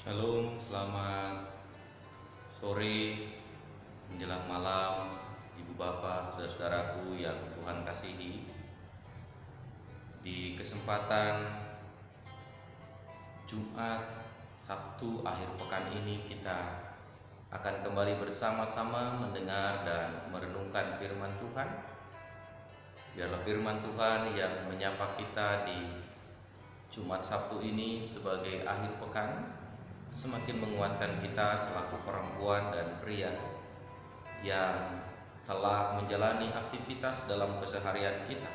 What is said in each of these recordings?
Shalom, selamat sore menjelang malam, Ibu Bapak, saudara-saudaraku yang Tuhan kasihi. Di kesempatan Jumat, Sabtu, akhir pekan ini kita akan kembali bersama-sama mendengar dan merenungkan firman Tuhan. Biarlah firman Tuhan yang menyapa kita di Jumat Sabtu ini sebagai akhir pekan semakin menguatkan kita selaku perempuan dan pria yang telah menjalani aktivitas dalam keseharian kita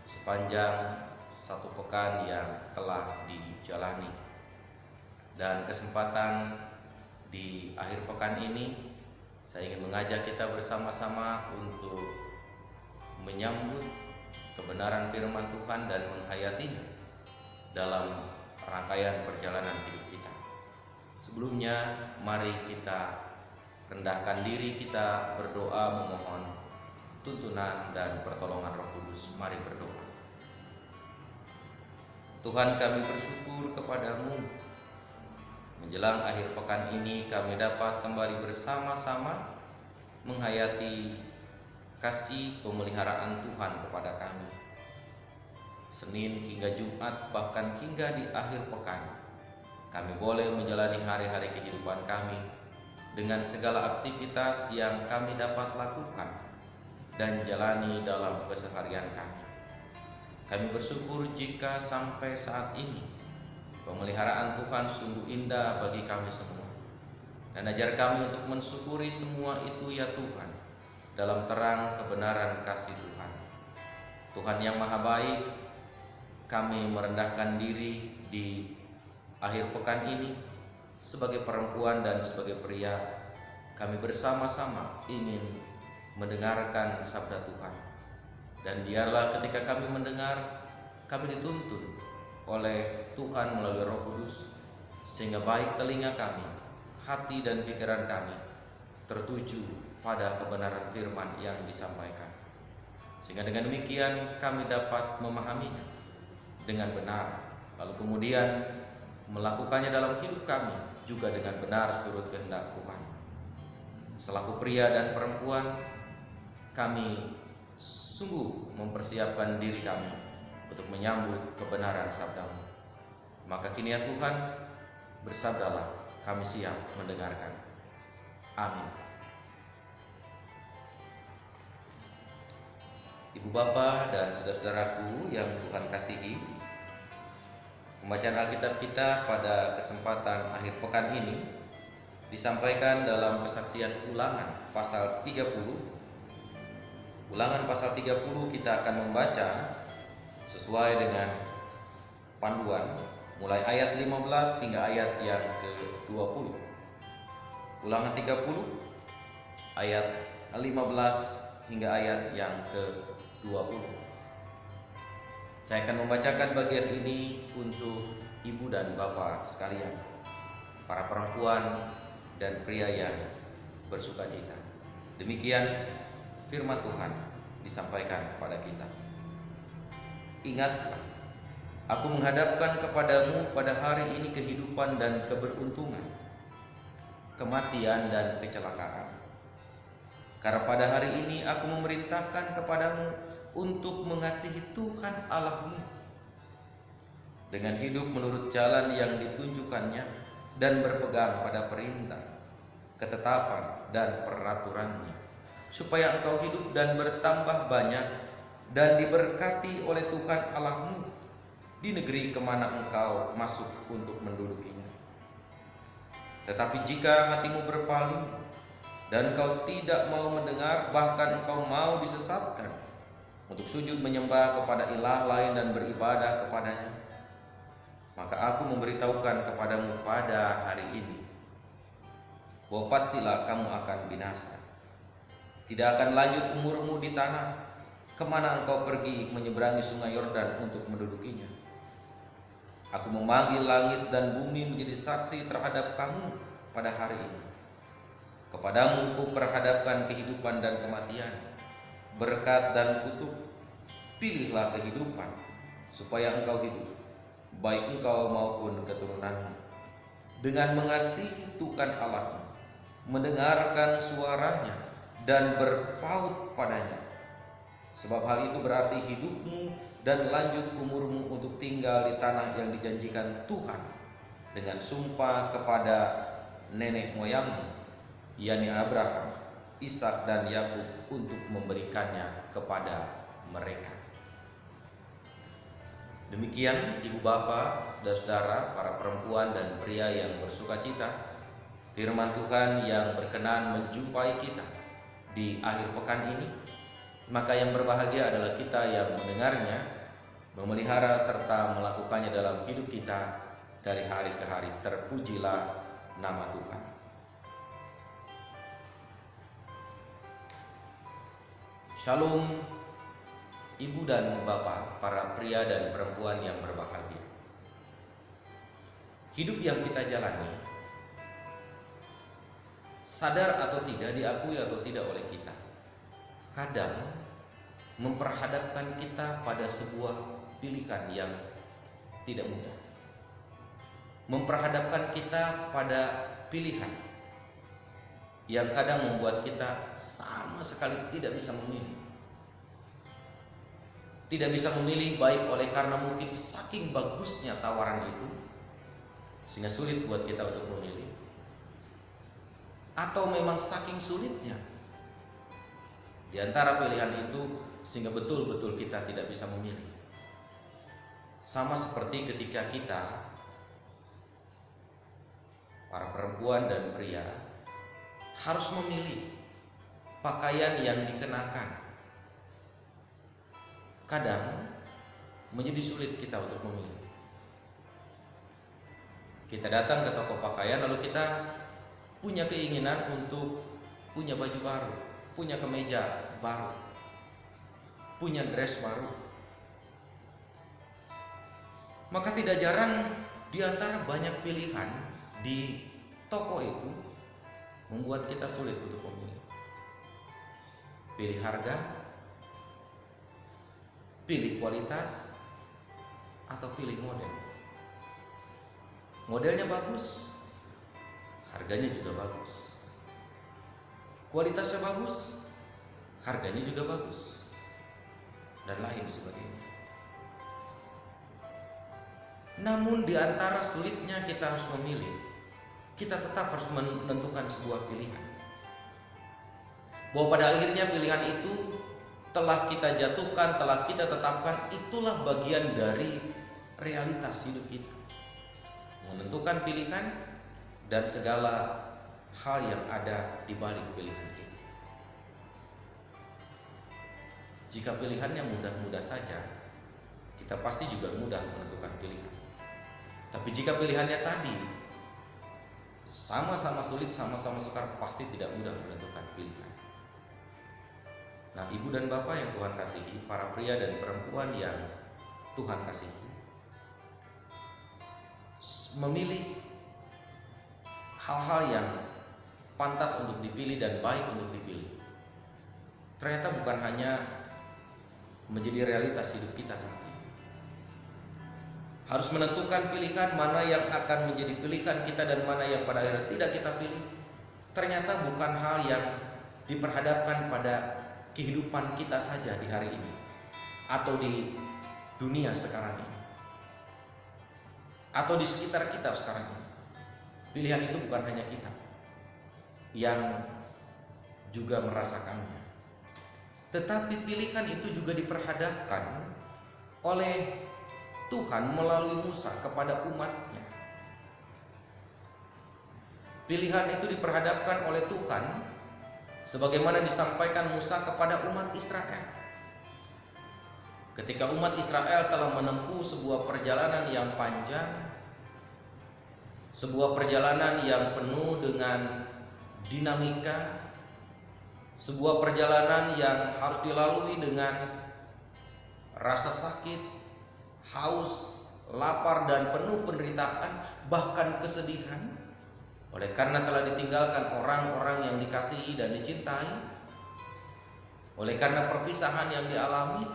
sepanjang satu pekan yang telah dijalani. Dan kesempatan di akhir pekan ini saya ingin mengajak kita bersama-sama untuk menyambut kebenaran firman Tuhan dan menghayatinya dalam rangkaian perjalanan hidup kita. Sebelumnya, mari kita rendahkan diri, kita berdoa memohon tuntunan dan pertolongan Roh Kudus. Mari berdoa. Tuhan, kami bersyukur kepadamu. Menjelang akhir pekan ini kami dapat kembali bersama-sama menghayati kasih pemeliharaan Tuhan kepada kami. Senin hingga Jumat, bahkan hingga di akhir pekan, kami boleh menjalani hari-hari kehidupan kami dengan segala aktivitas yang kami dapat lakukan dan jalani dalam keseharian kami. Kami bersyukur jika sampai saat ini pemeliharaan Tuhan sungguh indah bagi kami semua. Dan ajar kami untuk mensyukuri semua itu ya Tuhan, dalam terang kebenaran kasih Tuhan. Tuhan yang maha baik, kami merendahkan diri di akhir pekan ini sebagai perempuan dan sebagai pria. Kami bersama-sama ingin mendengarkan sabda Tuhan. Dan biarlah ketika kami mendengar, kami dituntun oleh Tuhan melalui Roh Kudus, sehingga baik telinga kami, hati dan pikiran kami tertuju pada kebenaran firman yang disampaikan, sehingga dengan demikian kami dapat memahaminya dengan benar, lalu kemudian melakukannya dalam hidup kami juga dengan benar surut kehendak Tuhan. Selaku pria dan perempuan, kami sungguh mempersiapkan diri kami untuk menyambut kebenaran sabda-Mu. Maka kini ya Tuhan, bersabdalah, kami siap mendengarkan. Amin. Ibu Bapak dan saudara-saudaraku yang Tuhan kasihi, pembacaan Alkitab kita pada kesempatan akhir pekan ini disampaikan dalam kesaksian Ulangan pasal 30. Ulangan pasal 30 kita akan membaca sesuai dengan panduan mulai ayat 15 hingga ayat yang ke-20. Ulangan 30 ayat 15 hingga ayat yang ke-20. Saya akan membacakan bagian ini untuk ibu dan bapak sekalian, para perempuan dan pria yang bersuka cita. Demikian firman Tuhan disampaikan kepada kita. Ingatlah, aku menghadapkan kepadamu pada hari ini kehidupan dan keberuntungan, kematian dan kecelakaan. Karena pada hari ini aku memerintahkan kepadamu untuk mengasihi Tuhan Allahmu dengan hidup menurut jalan yang ditunjukkannya dan berpegang pada perintah, ketetapan dan peraturannya, supaya engkau hidup dan bertambah banyak dan diberkati oleh Tuhan Allahmu di negeri kemana engkau masuk untuk mendudukinya. Tetapi jika hatimu berpaling dan engkau tidak mau mendengar, bahkan engkau mau disesatkan untuk sujud menyembah kepada ilah lain dan beribadah kepadanya, maka aku memberitahukan kepadamu pada hari ini bahwa pastilah kamu akan binasa. Tidak akan lanjut umurmu di tanah kemana engkau pergi menyeberangi sungai Yordan untuk mendudukinya. Aku memanggil langit dan bumi menjadi saksi terhadap kamu pada hari ini. Kepadamu ku perhadapkan kehidupan dan kematian, berkat dan kutuk. Pilihlah kehidupan supaya engkau hidup, baik engkau maupun keturunanmu. dengan mengasihi Tuhan Allahmu, mendengarkan suaranya dan berpaut padanya. Sebab hal itu berarti hidupmu dan lanjut umurmu untuk tinggal di tanah yang dijanjikan Tuhan dengan sumpah kepada nenek moyangmu, yakni Abraham, Ishak dan Yakub, untuk memberikannya kepada mereka. Demikian ibu bapak, saudara-saudara, para perempuan dan pria yang bersukacita, firman Tuhan yang berkenan menjumpai kita di akhir pekan ini. Maka yang berbahagia adalah kita yang mendengarnya, memelihara serta melakukannya dalam hidup kita dari hari ke hari. Terpujilah nama Tuhan. Shalom ibu dan bapak, para pria dan perempuan yang berbahagia. Hidup yang kita jalani, sadar atau tidak, diakui atau tidak oleh kita, kadang memperhadapkan kita pada sebuah pilihan yang tidak mudah. Memperhadapkan kita pada pilihan yang kadang membuat kita sama sekali tidak bisa memilih. Tidak bisa memilih baik oleh karena mungkin saking bagusnya tawaran itu sehingga sulit buat kita untuk memilih, atau memang saking sulitnya di antara pilihan itu sehingga betul-betul kita tidak bisa memilih. Sama seperti ketika kita, para perempuan dan pria, harus memilih pakaian yang dikenakan. Kadang menjadi sulit kita untuk memilih. Kita datang ke toko pakaian lalu kita punya keinginan untuk punya baju baru, punya kemeja baru, punya dress baru. Maka tidak jarang di antara banyak pilihan di toko itu membuat kita sulit untuk memilih. Pilih harga, pilih kualitas, atau pilih model. Modelnya bagus, harganya juga bagus. Kualitasnya bagus, harganya juga bagus, dan lain sebagainya. Namun di antara sulitnya kita harus memilih, kita tetap harus menentukan sebuah pilihan. Bahwa pada akhirnya pilihan itu telah kita jatuhkan, telah kita tetapkan, itulah bagian dari realitas hidup kita. Menentukan pilihan dan segala hal yang ada di balik pilihan itu. Jika pilihannya mudah-mudah saja, kita pasti juga mudah menentukan pilihan. Tapi jika pilihannya tadi sama-sama sulit, sama-sama sukar, pasti tidak mudah menentukan pilihan. Nah, ibu dan bapak yang Tuhan kasihi, para pria dan perempuan yang Tuhan kasihi, memilih hal-hal yang pantas untuk dipilih dan baik untuk dipilih, ternyata bukan hanya menjadi realitas hidup kita saat ini. Harus menentukan pilihan mana yang akan menjadi pilihan kita dan mana yang pada akhirnya tidak kita pilih, ternyata bukan hal yang diperhadapkan pada kehidupan kita saja di hari ini atau di dunia sekarang ini atau di sekitar kita sekarang ini. Pilihan itu bukan hanya kita yang juga merasakannya, tetapi pilihan itu juga diperhadapkan oleh Tuhan melalui Musa kepada umatnya. Pilihan itu diperhadapkan oleh Tuhan sebagaimana disampaikan Musa kepada umat Israel. Ketika umat Israel telah menempuh sebuah perjalanan yang panjang, sebuah perjalanan yang penuh dengan dinamika, sebuah perjalanan yang harus dilalui dengan rasa sakit, haus, lapar, dan penuh penderitaan, bahkan kesedihan. Oleh karena telah ditinggalkan orang-orang yang dikasihi dan dicintai, oleh karena perpisahan yang dialami,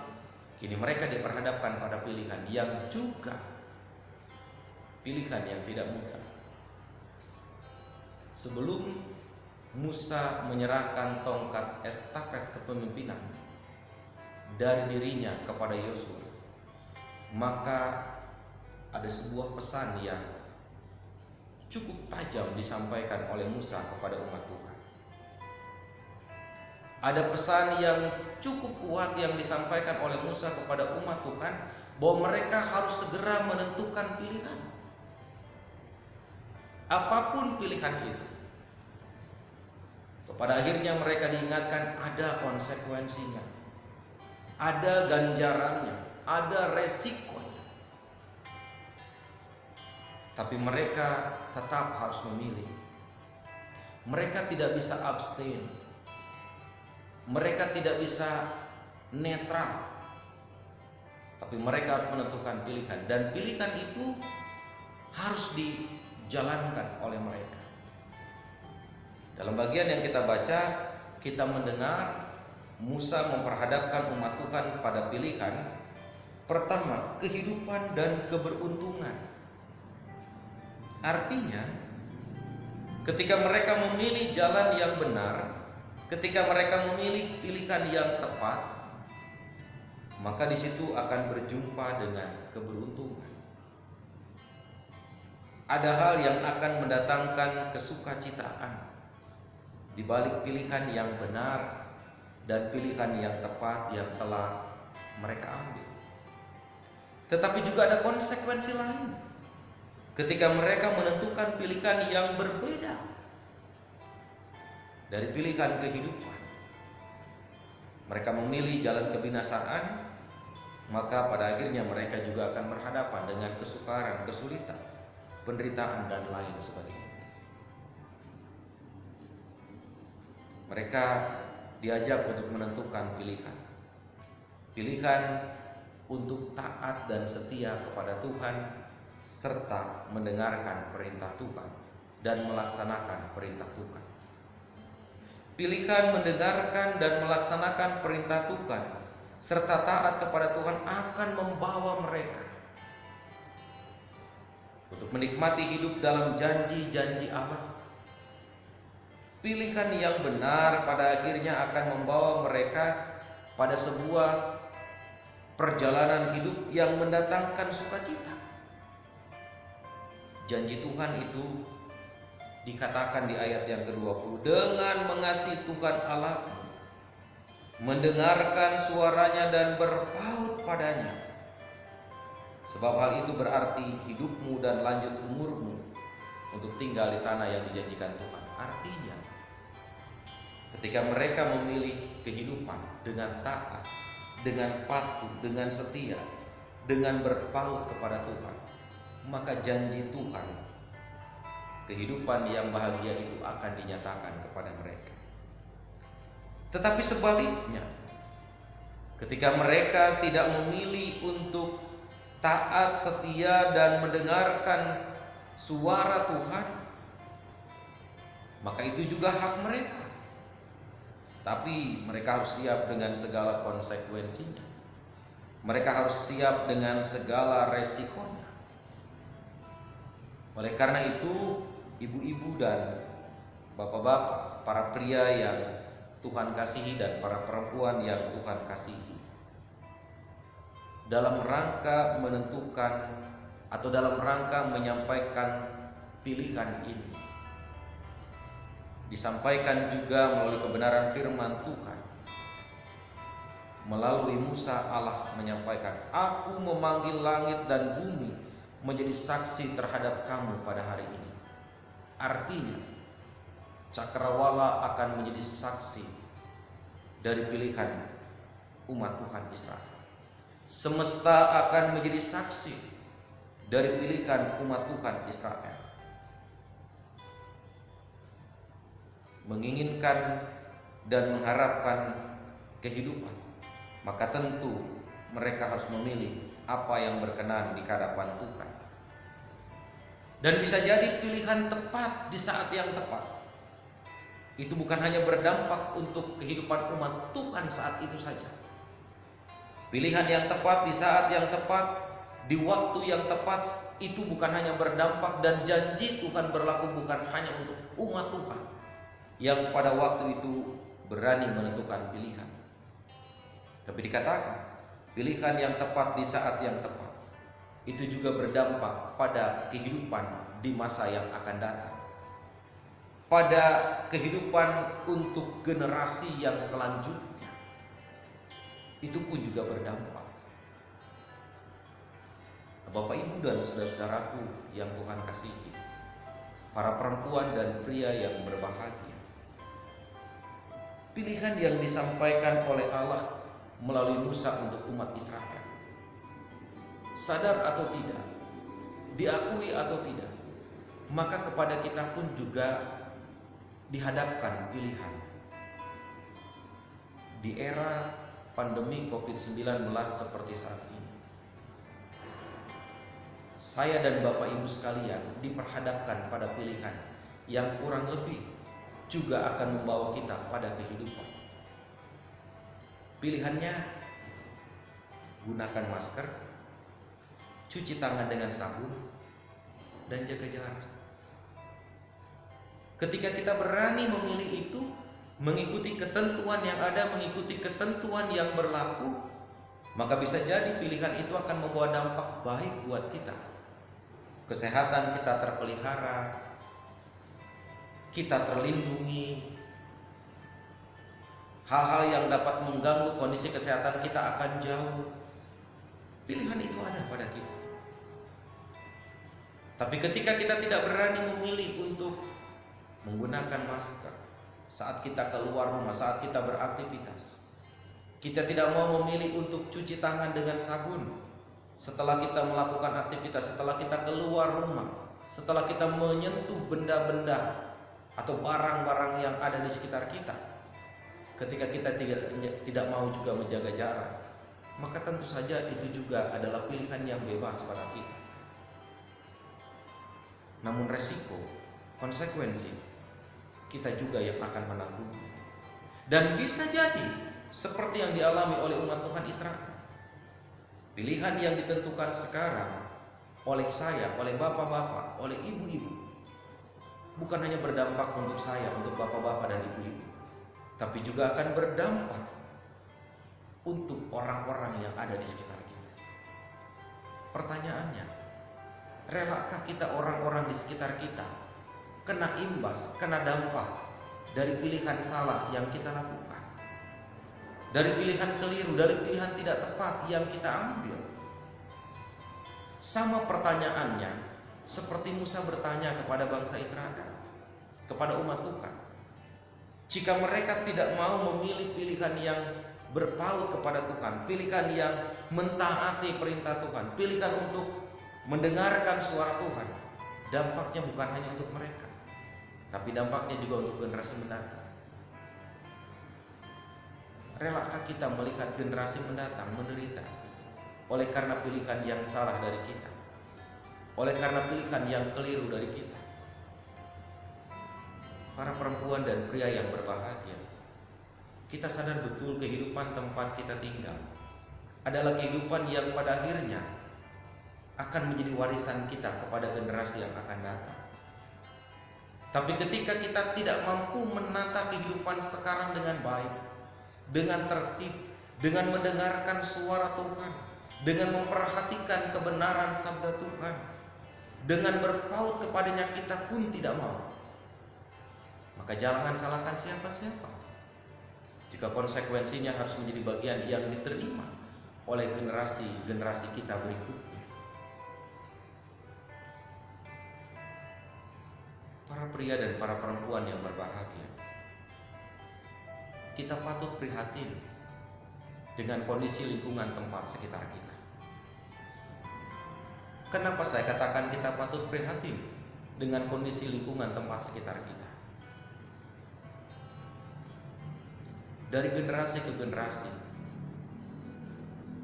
kini mereka diperhadapkan pada pilihan yang juga pilihan yang tidak mudah. Sebelum Musa menyerahkan tongkat estafet kepemimpinan dari dirinya kepada Yosua, maka ada sebuah pesan yang cukup tajam disampaikan oleh Musa kepada umat Tuhan. Ada pesan yang cukup kuat yang disampaikan oleh Musa kepada umat Tuhan, bahwa mereka harus segera menentukan pilihan. Apapun pilihan itu. Pada akhirnya mereka diingatkan ada konsekuensinya, ada ganjarannya, ada resikonya. Tapi mereka tetap harus memilih. Mereka tidak bisa abstain. Mereka tidak bisa netral. Tapi mereka harus menentukan pilihan, dan pilihan itu harus dijalankan oleh mereka. Dalam bagian yang kita baca, kita mendengar Musa memperhadapkan umat Tuhan pada pilihan. Pertama, kehidupan dan keberuntungan. Artinya, ketika mereka memilih jalan yang benar, ketika mereka memilih pilihan yang tepat, maka di situ akan berjumpa dengan keberuntungan. Ada hal yang akan mendatangkan kesukacitaan di balik pilihan yang benar dan pilihan yang tepat yang telah mereka ambil. Tetapi juga ada konsekuensi lain ketika mereka menentukan pilihan yang berbeda dari pilihan kehidupan. Mereka memilih jalan kebinasaan, maka pada akhirnya mereka juga akan berhadapan dengan kesukaran, kesulitan, penderitaan, dan lain sebagainya. Mereka diajak untuk menentukan pilihan. Pilihan untuk taat dan setia kepada Tuhan, serta mendengarkan perintah Tuhan dan melaksanakan perintah Tuhan. Pilihan mendengarkan dan melaksanakan perintah Tuhan serta taat kepada Tuhan akan membawa mereka untuk menikmati hidup dalam janji-janji Allah. Pilihan yang benar pada akhirnya akan membawa mereka pada sebuah perjalanan hidup yang mendatangkan sukacita. Janji Tuhan itu dikatakan di ayat yang ke-20, dengan mengasihi Tuhan Allahmu, mendengarkan suaranya dan berpaut padanya. Sebab hal itu berarti hidupmu dan lanjut umurmu untuk tinggal di tanah yang dijanjikan Tuhan. Artinya, ketika mereka memilih kehidupan dengan taat, dengan patuh, dengan setia, dengan berpaut kepada Tuhan, maka janji Tuhan, kehidupan yang bahagia itu akan dinyatakan kepada mereka. Tetapi sebaliknya, ketika mereka tidak memilih untuk taat, setia, dan mendengarkan suara Tuhan, maka itu juga hak mereka. Tapi mereka harus siap dengan segala konsekuensinya. Mereka harus siap dengan segala resikonya. Oleh karena itu, ibu-ibu dan bapak-bapak, para pria yang Tuhan kasihi dan para perempuan yang Tuhan kasihi, dalam rangka menentukan atau dalam rangka menyampaikan pilihan ini, disampaikan juga melalui kebenaran firman Tuhan. Melalui Musa, Allah menyampaikan, "Aku memanggil langit dan bumi menjadi saksi terhadap kamu pada hari ini." Artinya, cakrawala akan menjadi saksi dari pilihan umat Tuhan Israel. Semesta akan menjadi saksi dari pilihan umat Tuhan Israel. Menginginkan dan mengharapkan kehidupan, maka tentu mereka harus memilih apa yang berkenan di hadapan Tuhan. Dan bisa jadi pilihan tepat di saat yang tepat itu bukan hanya berdampak untuk kehidupan umat Tuhan saat itu saja. Pilihan yang tepat di saat yang tepat, di waktu yang tepat, itu bukan hanya berdampak, dan janji Tuhan berlaku bukan hanya untuk umat Tuhan yang pada waktu itu berani menentukan pilihan. Tapi dikatakan pilihan yang tepat di saat yang tepat itu juga berdampak pada kehidupan di masa yang akan datang, pada kehidupan untuk generasi yang selanjutnya. Itu pun juga berdampak. Bapak, Ibu, dan saudara-saudaraku yang Tuhan kasihi, para perempuan dan pria yang berbahagia, pilihan yang disampaikan oleh Allah melalui Musa untuk umat Israel, sadar atau tidak, diakui atau tidak, maka kepada kita pun juga dihadapkan pilihan. Di era pandemi COVID-19 seperti saat ini, saya dan Bapak Ibu sekalian diperhadapkan pada pilihan yang kurang lebih juga akan membawa kita pada kehidupan. Pilihannya, gunakan masker, cuci tangan dengan sabun, dan jaga jarak. Ketika kita berani memilih itu, mengikuti ketentuan yang ada, mengikuti ketentuan yang berlaku, maka bisa jadi pilihan itu akan membawa dampak baik buat kita. Kesehatan kita terpelihara, kita terlindungi, hal-hal yang dapat mengganggu kondisi kesehatan kita akan jauh. Pilihan itu ada pada kita. Tapi ketika kita tidak berani memilih untuk menggunakan masker saat kita keluar rumah, saat kita beraktivitas, kita tidak mau memilih untuk cuci tangan dengan sabun setelah kita melakukan aktivitas, setelah kita keluar rumah, setelah kita menyentuh benda-benda atau barang-barang yang ada di sekitar kita, ketika kita tidak mau juga menjaga jarak, maka tentu saja itu juga adalah pilihan yang bebas pada kita. Namun resiko, konsekuensi, kita juga yang akan menanggungnya. Dan bisa jadi seperti yang dialami oleh umat Tuhan Israel. Pilihan yang ditentukan sekarang oleh saya, oleh bapak-bapak, oleh ibu-ibu, bukan hanya berdampak untuk saya, untuk bapak-bapak dan ibu-ibu, tapi juga akan berdampak untuk orang-orang yang ada di sekitar kita. Pertanyaannya, relakah kita, orang-orang di sekitar kita, kena imbas, kena dampak dari pilihan salah yang kita lakukan, dari pilihan keliru, dari pilihan tidak tepat yang kita ambil? Sama pertanyaannya seperti Musa bertanya kepada bangsa Israel, kepada umat Tuhan. Jika mereka tidak mau memilih pilihan yang berpaut kepada Tuhan, pilihan yang mentaati perintah Tuhan, pilihan untuk mendengarkan suara Tuhan, dampaknya bukan hanya untuk mereka, tapi dampaknya juga untuk generasi mendatang. Relakah kita melihat generasi mendatang menderita oleh karena pilihan yang salah dari kita, oleh karena pilihan yang keliru dari kita? Para perempuan dan pria yang berbahagia, kita sadar betul kehidupan tempat kita tinggal adalah kehidupan yang pada akhirnya akan menjadi warisan kita kepada generasi yang akan datang. Tapi ketika kita tidak mampu menata kehidupan sekarang dengan baik, dengan tertib, dengan mendengarkan suara Tuhan, dengan memperhatikan kebenaran sabda Tuhan, dengan berpaut kepadanya kita pun tidak mau, maka jangan salahkan siapa-siapa jika konsekuensinya harus menjadi bagian yang diterima oleh generasi-generasi kita berikutnya. Para pria dan para perempuan yang berbahagia, kita patut prihatin dengan kondisi lingkungan tempat sekitar kita. Kenapa saya katakan kita patut prihatin dengan kondisi lingkungan tempat sekitar kita? Dari generasi ke generasi,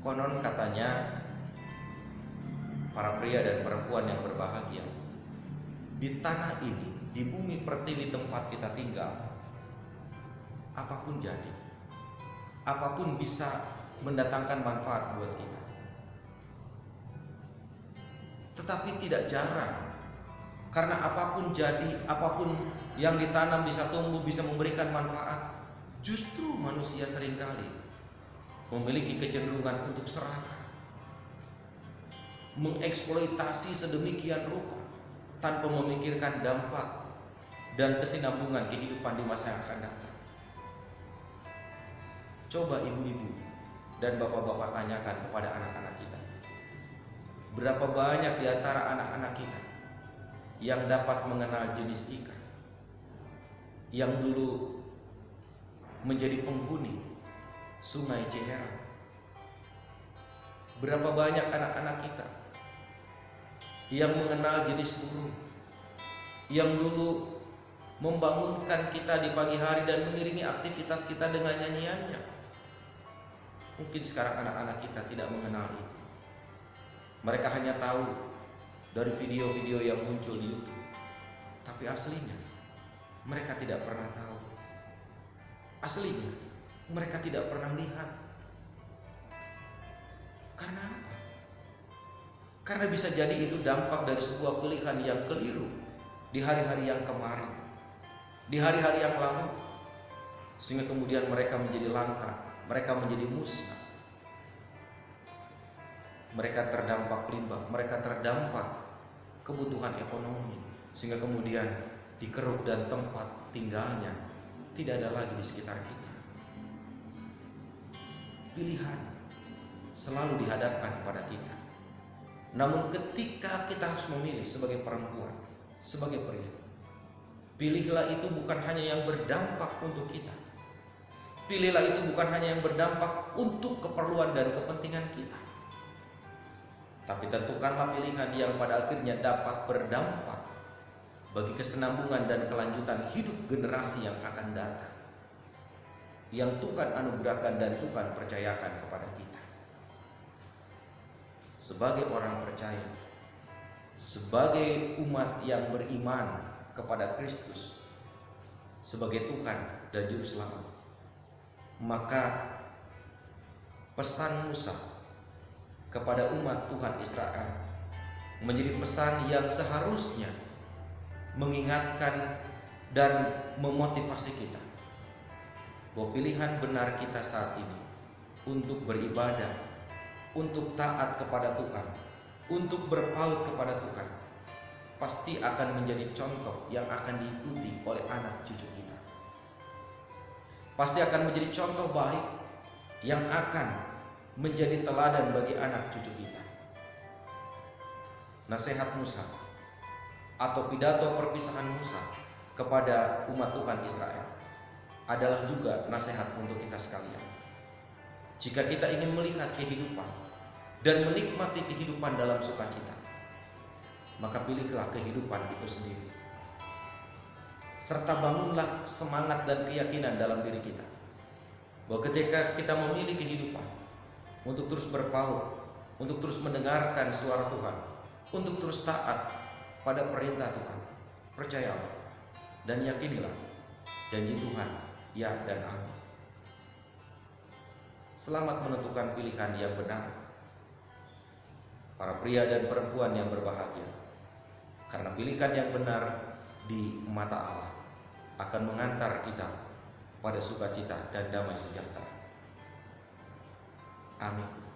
konon katanya para pria dan perempuan yang berbahagia, di tanah ini, di bumi pertiwi tempat kita tinggal, apapun jadi, apapun bisa mendatangkan manfaat buat kita. tetapi tidak jarang. Karena apapun jadi, apapun yang ditanam bisa tumbuh, bisa memberikan manfaat. Justru manusia seringkali memiliki kecenderungan untuk serakah, mengeksploitasi sedemikian rupa tanpa memikirkan dampak dan kesinambungan kehidupan di masa yang akan datang. Coba ibu-ibu dan bapak-bapak tanyakan kepada anak-anak kita, berapa banyak di antara anak-anak kita yang dapat mengenal jenis ikan yang dulu menjadi penghuni Sungai Ciherang? Berapa banyak anak-anak kita yang mengenal jenis burung yang dulu membangunkan kita di pagi hari dan mengiringi aktivitas kita dengan nyanyiannya? Mungkin sekarang anak-anak kita tidak mengenal itu. Mereka hanya tahu dari video-video yang muncul di YouTube, tapi aslinya mereka tidak pernah tahu. Aslinya mereka tidak pernah lihat. Karena apa? Karena bisa jadi itu dampak dari sebuah pilihan yang keliru di hari-hari yang kemarin, di hari-hari yang lalu, sehingga kemudian mereka menjadi langka, mereka menjadi musnah. Mereka terdampak limbah, mereka terdampak kebutuhan ekonomi, sehingga kemudian dikeruk dan tempat tinggalnya tidak ada lagi di sekitar kita. Pilihan selalu dihadapkan pada kita. Namun ketika kita harus memilih sebagai perempuan, sebagai pria, pilihlah itu bukan hanya yang berdampak untuk kita. Pilihlah itu bukan hanya yang berdampak untuk keperluan dan kepentingan kita, tapi tentukanlah pilihan yang pada akhirnya dapat berdampak bagi kesinambungan dan kelanjutan hidup generasi yang akan datang, yang Tuhan anugerahkan dan Tuhan percayakan kepada kita. Sebagai orang percaya, sebagai umat yang beriman kepada Kristus sebagai Tuhan dan Juru Selamat, maka pesan Musa kepada umat Tuhan Israel menjadi pesan yang seharusnya mengingatkan dan memotivasi kita bahwa pilihan benar kita saat ini untuk beribadah, untuk taat kepada Tuhan, untuk berpaut kepada Tuhan, pasti akan menjadi contoh yang akan diikuti oleh anak cucu kita. Pasti akan menjadi contoh baik yang akan menjadi teladan bagi anak cucu kita. Nasihat Musa atau pidato perpisahan Musa kepada umat Tuhan Israel adalah juga nasihat untuk kita sekalian. Jika kita ingin melihat kehidupan dan menikmati kehidupan dalam sukacita, maka pilihlah kehidupan itu sendiri. Serta bangunlah semangat dan keyakinan dalam diri kita bahwa ketika kita memilih kehidupan untuk terus berpaut, untuk terus mendengarkan suara Tuhan, untuk terus taat pada perintah Tuhan, percayalah dan yakinilah janji Tuhan, ya dan amin. Selamat menentukan pilihan yang benar, para pria dan perempuan yang berbahagia, karena pilihan yang benar di mata Allah akan mengantar kita pada sukacita dan damai sejahtera. Amin.